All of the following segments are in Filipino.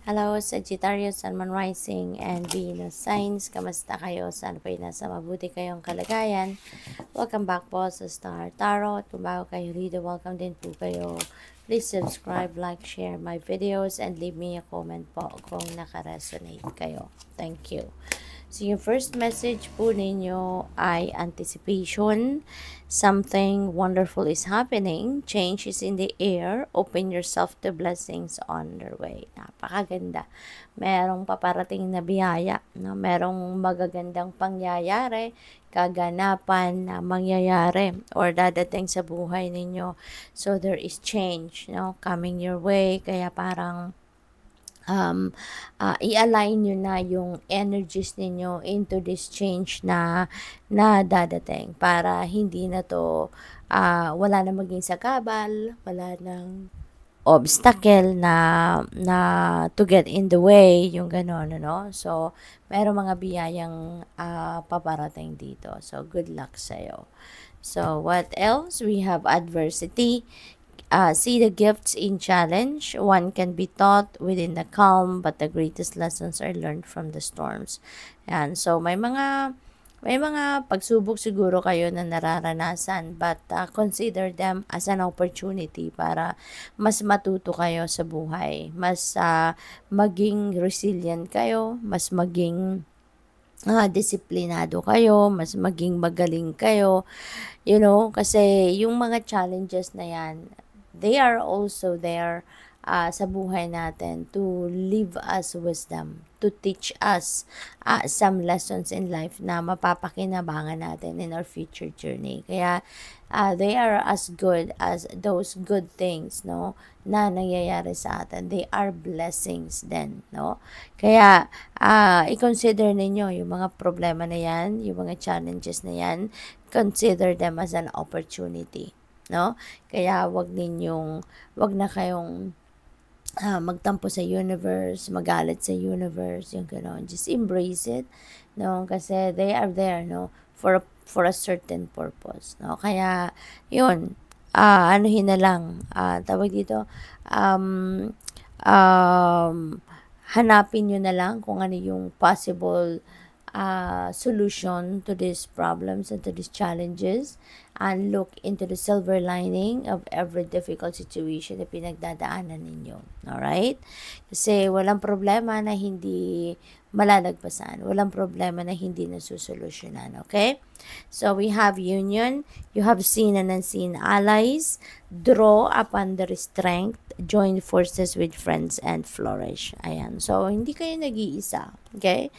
Hello, Sagittarius, Sun, Moon Rising, and Venus Signs. Kamusta kayo? Saan po nasa mabuti kayong kalagayan? Welcome back po sa Star Tarot. Kung bago kayo rito, welcome din po kayo. Please subscribe, like, share my videos, and leave me a comment po kung naka-resonate kayo. Thank you. So, yung first message po ninyo ay anticipation. Something wonderful is happening. Change is in the air. Open yourself to blessings on their way. Napakaganda. Merong paparating na biyaya. No? Merong magagandang pangyayari, kaganapan na mangyayari or dadating sa buhay ninyo. So, there is change, no, coming your way. Kaya parang i-align nyo na yung energies ninyo into this change na dadating para hindi na to wala na maging sagabal, wala nang obstacle na to get in the way, yung gano'n, ano. So, meron mga biyayang paparating dito. So, good luck sa'yo. So, what else? We have adversity. See the gifts in challenge. One can be taught within the calm, but the greatest lessons are learned from the storms. Yan. So, may mga pagsubok siguro kayo na nararanasan, but consider them as an opportunity para mas matuto kayo sa buhay. Mas maging resilient kayo, mas maging disiplinado kayo, mas maging magaling kayo, kasi yung mga challenges na yan, they are also there sa buhay natin to leave us wisdom, to teach us some lessons in life na mapapakinabangan natin in our future journey. Kaya they are as good as those good things, no, na nangyayari sa atin. They are blessings then, no? Kaya i-consider ninyo yung mga problema na yan, yung mga challenges na yan, consider them as an opportunity, no? Kaya wag na kayong magtampo sa universe, magalit sa universe, yung gano'n. Just embrace it, no? Kasi they are there, no? For a certain purpose, no? Kaya, yun, anuhin na lang, tawag dito, um, um, hanapin nyo na lang kung ano yung possible solution to these problems and to these challenges, and look into the silver lining of every difficult situation na pinagdadaanan ninyo. Alright? Kasi walang problema na hindi malalagpasan. Walang problema na hindi nasusolusyonan. Okay? So, we have union. You have seen and unseen allies. Draw upon their strength. Join forces with friends and flourish. Ayan. So, hindi kayo nag-iisa. Okay?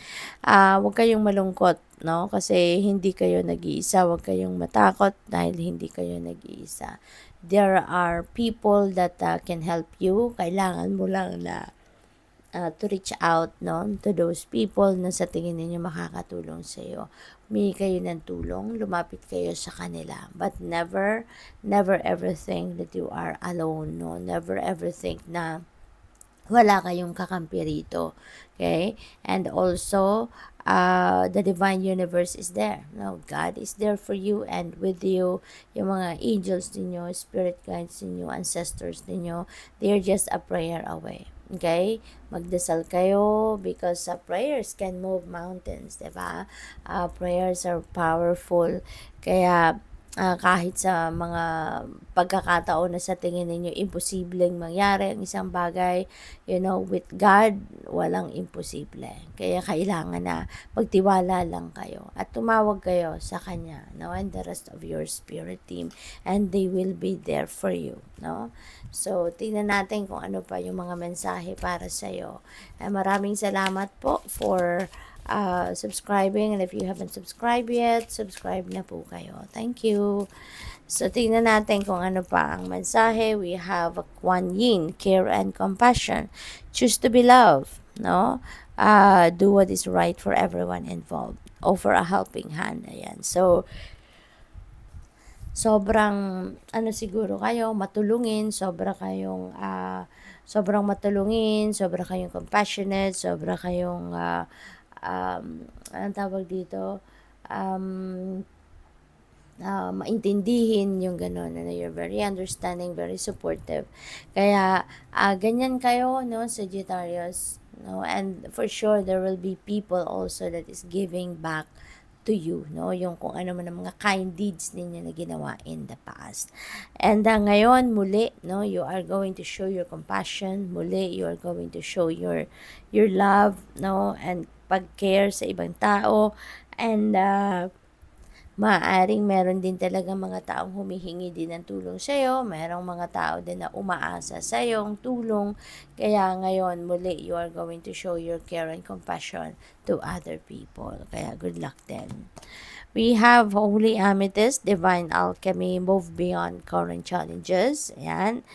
Huwag kayong malungkot, no? Kasi hindi kayo nag-iisa. Huwag kayong matakot dahil hindi kayo nag-iisa. There are people that can help you. Kailangan mo lang na to reach out, no, to those people na sa tingin ninyo makakatulong sa iyo. Humingi kayo ng tulong, lumapit kayo sa kanila. But never ever think that you are alone, no? Never ever think na wala kayong kakampi rito. Okay? And also, the divine universe is there. No, God is there for you and with you. Yung mga angels ninyo, spirit guides ninyo, ancestors ninyo, they're just a prayer away. Okay? Magdasal kayo because prayers can move mountains, diba? Prayers are powerful. Kaya, kahit sa mga pagkakataon na sa tingin ninyo imposibleng mangyari ang isang bagay, with God, walang imposible. Kaya kailangan na magtiwala lang kayo at tumawag kayo sa Kanya, no, and the rest of your spirit team, and they will be there for you, no? So, tingnan natin kung ano pa yung mga mensahe para sa'yo. Maraming salamat po for subscribing, and if you haven't subscribed yet, subscribe na po kayo. Thank you. So, tingnan natin kung ano pa ang mensahe. We have Kuan Yin, care and compassion. Choose to be loved, no? Do what is right for everyone involved. Offer a helping hand. Ayan. So, sobrang, siguro kayo, matulungin, sobrang matulungin, sobrang kayong compassionate, sobrang kayong, anong tawag dito, maintindihin yung gano'n, ano, you're very understanding, very supportive. Kaya, ganyan kayo, no, Sagittarius, no, and for sure, there will be people also that is giving back to you, no, yung kung ano man ang mga kind deeds ninyo na ginawa in the past. And ngayon, muli, no, you are going to show your compassion, muli, you are going to show your love, no, and pag-care sa ibang tao, and maaaring meron din talaga mga taong humihingi din ng tulong sa'yo, merong mga tao din na umaasa sa iyong tulong, kaya ngayon muli you are going to show your care and compassion to other people, kaya good luck din. We have Holy Amethyst, Divine Alchemy, Move Beyond Current Challenges, ayan,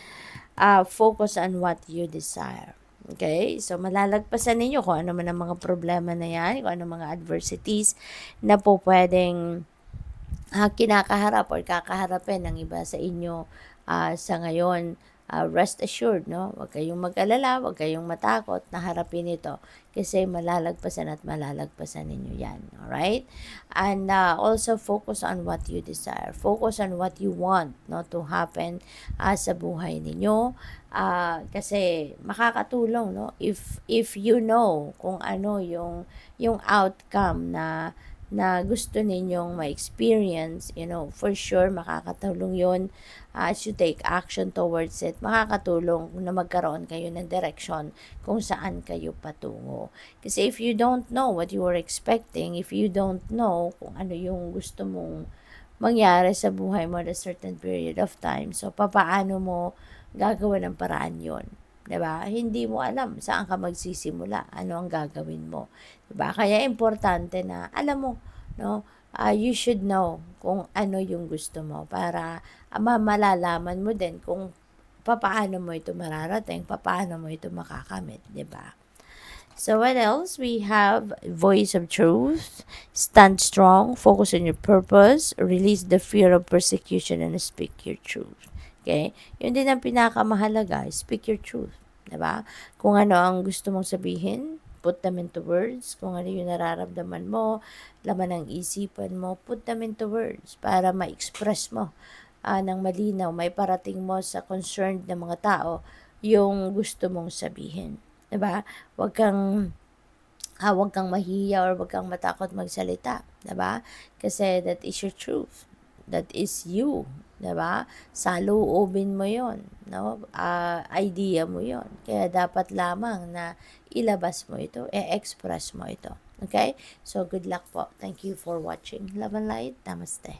focus on what you desire. Okay, so malalagpasan ninyo kung ano man ang mga problema na yan, kung ano mga adversities na po pwedeng kinakaharap or kakaharapin ng iba sa inyo sa ngayon. Rest assured, no? Huwag kayong mag-alala, huwag kayong matakot na harapin ito kasi malalagpasan at malalagpasan ninyo yan. Alright? And also focus on what you desire. Focus on what you want, no, to happen sa buhay ninyo. Kasi makakatulong, no? If you know kung ano yung outcome na gusto ninyong ma-experience, you know, for sure, makakatulong yun as you take action towards it. Makakatulong na magkaroon kayo ng direction kung saan kayo patungo. Kasi if you don't know what you were expecting, if you don't know kung ano yung gusto mong mangyari sa buhay mo at a certain period of time, so papaano mo gagawa ng paraan yun? Diba? Hindi mo alam saan ka magsisimula, ano ang gagawin mo. Diba? Kaya importante na alam mo, no, you should know kung ano yung gusto mo para malalaman mo din kung papaano mo ito mararating, papaano mo ito makakamit, diba? So what else? We have Voice of Truth, stand strong, focus on your purpose, release the fear of persecution, and speak your truth. Okay? Yun din ang pinakamahalaga, speak your truth. Diba? Kung ano ang gusto mong sabihin, put them into words. Kung ano yung nararamdaman mo, laman ng isipan mo, put them into words para ma-express mo ng malinaw, may parating mo sa concerned na mga tao yung gusto mong sabihin. Diba? Huwag kang mahiya or huwag kang matakot magsalita, 'di ba? Kasi that is your truth. That is you, 'di ba? Saloobin mo 'yon, no? Idea mo 'yon. Kaya dapat lamang na ilabas mo ito, express mo ito. Okay? So good luck po. Thank you for watching. Love and light. Namaste.